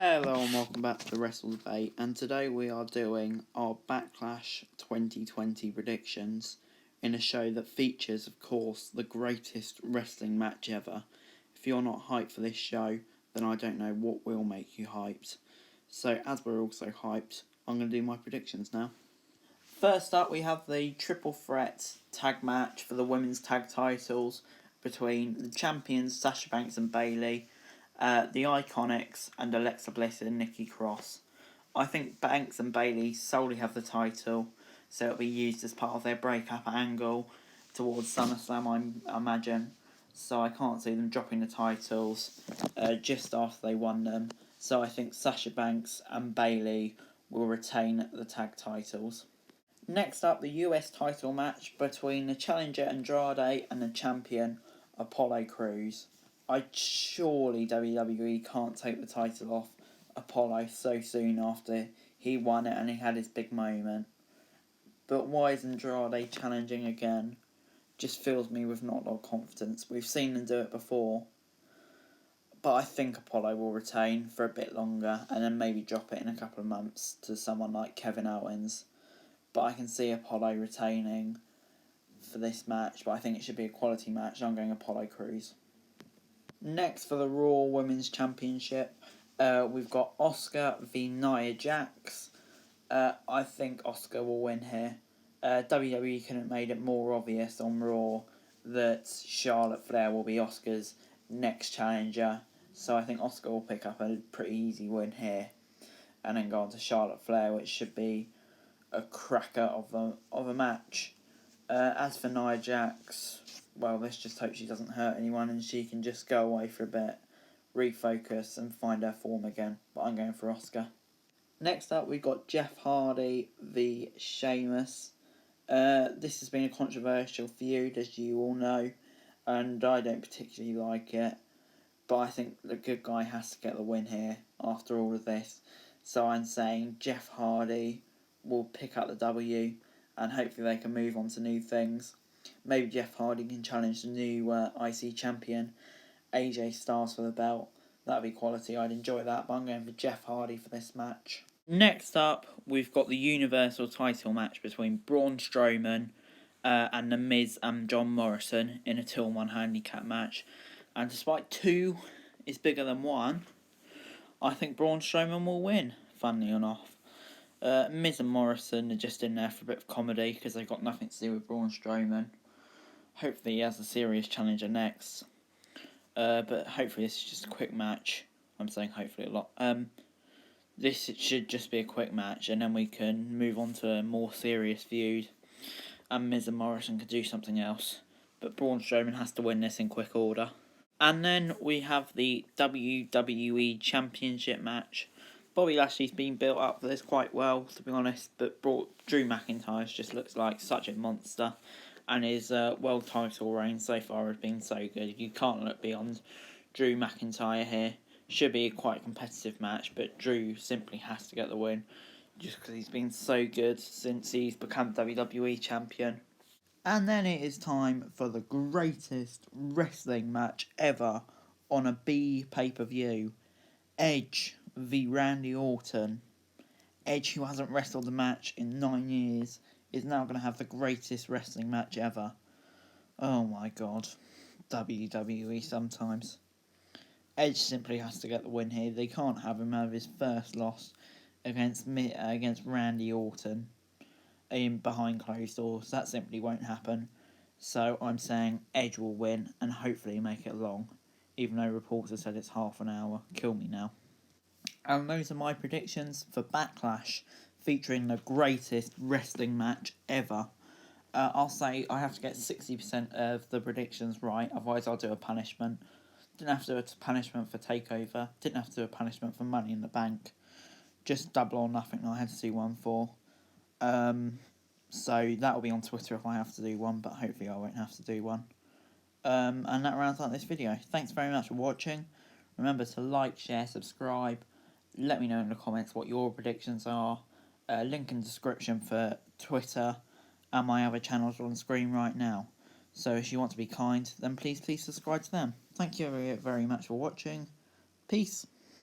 Hello and welcome back to the Wrestle Debate, and today we are doing our Backlash 2020 predictions in a show that features, of course, the greatest wrestling match ever. If you're not hyped for this show, then I don't know what will make you hyped. So as we're also hyped, I'm going to do my predictions now. First up, we have the triple threat tag match for the women's tag titles between the champions Sasha Banks and Bayley, the Iconics, and Alexa Bliss and Nikki Cross. I think Banks and Bayley solely have the title, so it'll be used as part of their breakup angle towards SummerSlam, I imagine. So I can't see them dropping the titles just after they won them. So I think Sasha Banks and Bayley will retain the tag titles. Next up, the US title match between the challenger Andrade and the champion Apollo Crews. Surely WWE can't take the title off Apollo so soon after he won it and he had his big moment. But why is Andrade challenging again? Just fills me with not a lot of confidence. We've seen him do it before. But I think Apollo will retain for a bit longer and then maybe drop it in a couple of months to someone like Kevin Owens. But I can see Apollo retaining for this match, but I think it should be a quality match. I'm going Apollo Crews. Next, for the Raw Women's Championship, we've got Asuka v Nia Jax. I think Asuka will win here. WWE could have made it more obvious on Raw that Charlotte Flair will be Asuka's next challenger. So I think Asuka will pick up a pretty easy win here. And then go on to Charlotte Flair, which should be a cracker of a match. As for Nia Jax, well, let's just hope she doesn't hurt anyone and she can just go away for a bit, refocus and find her form again. But I'm going for Asuka. Next up, we've got Jeff Hardy v Sheamus. This has been a controversial feud, as you all know, and I don't particularly like it. But I think the good guy has to get the win here after all of this. So I'm saying Jeff Hardy will pick up the W and hopefully they can move on to new things. Maybe Jeff Hardy can challenge the new IC champion AJ Styles for the belt. That'd be quality. I'd enjoy that, but I'm going for Jeff Hardy for this match. Next up, we've got the Universal title match between Braun Strowman and The Miz and John Morrison in a 2-on-1 handicap match. And despite 2 is bigger than 1, I think Braun Strowman will win, funnily enough. Miz and Morrison are just in there for a bit of comedy because they've got nothing to do with Braun Strowman. Hopefully he has a serious challenger next. But hopefully this is just a quick match. I'm saying hopefully a lot. This should just be a quick match and then we can move on to a more serious feud. And Miz and Morrison can do something else. But Braun Strowman has to win this in quick order. And then we have the WWE Championship match. Bobby Lashley's been built up for this quite well, to be honest, but Drew McIntyre just looks like such a monster, and his world title reign so far has been so good. You can't look beyond Drew McIntyre here. Should be a quite competitive match, but Drew simply has to get the win, just because he's been so good since he's become WWE Champion. And then it is time for the greatest wrestling match ever on a B pay-per-view. Edge v Randy Orton. Edge, who hasn't wrestled a match in 9 years, is now going to have the greatest wrestling match ever. Oh my god. WWE sometimes. Edge simply has to get the win here. They can't have him have his first loss against Randy Orton in behind closed doors. That simply won't happen. So I'm saying Edge will win and hopefully make it long. Even though reports have said it's half an hour. Kill me now. And those are my predictions for Backlash, featuring the greatest wrestling match ever. I'll say I have to get 60% of the predictions right, otherwise I'll do a punishment. Didn't have to do a punishment for TakeOver, didn't have to do a punishment for Money in the Bank. Just Double or Nothing I had to do one for. So that'll be on Twitter if I have to do one, but hopefully I won't have to do one. And that rounds out this video. Thanks very much for watching. Remember to like, share, subscribe. Let me know in the comments what your predictions are. Link in the description for Twitter and my other channels are on the screen right now. So if you want to be kind, then please subscribe to them. Thank you very much for watching. Peace.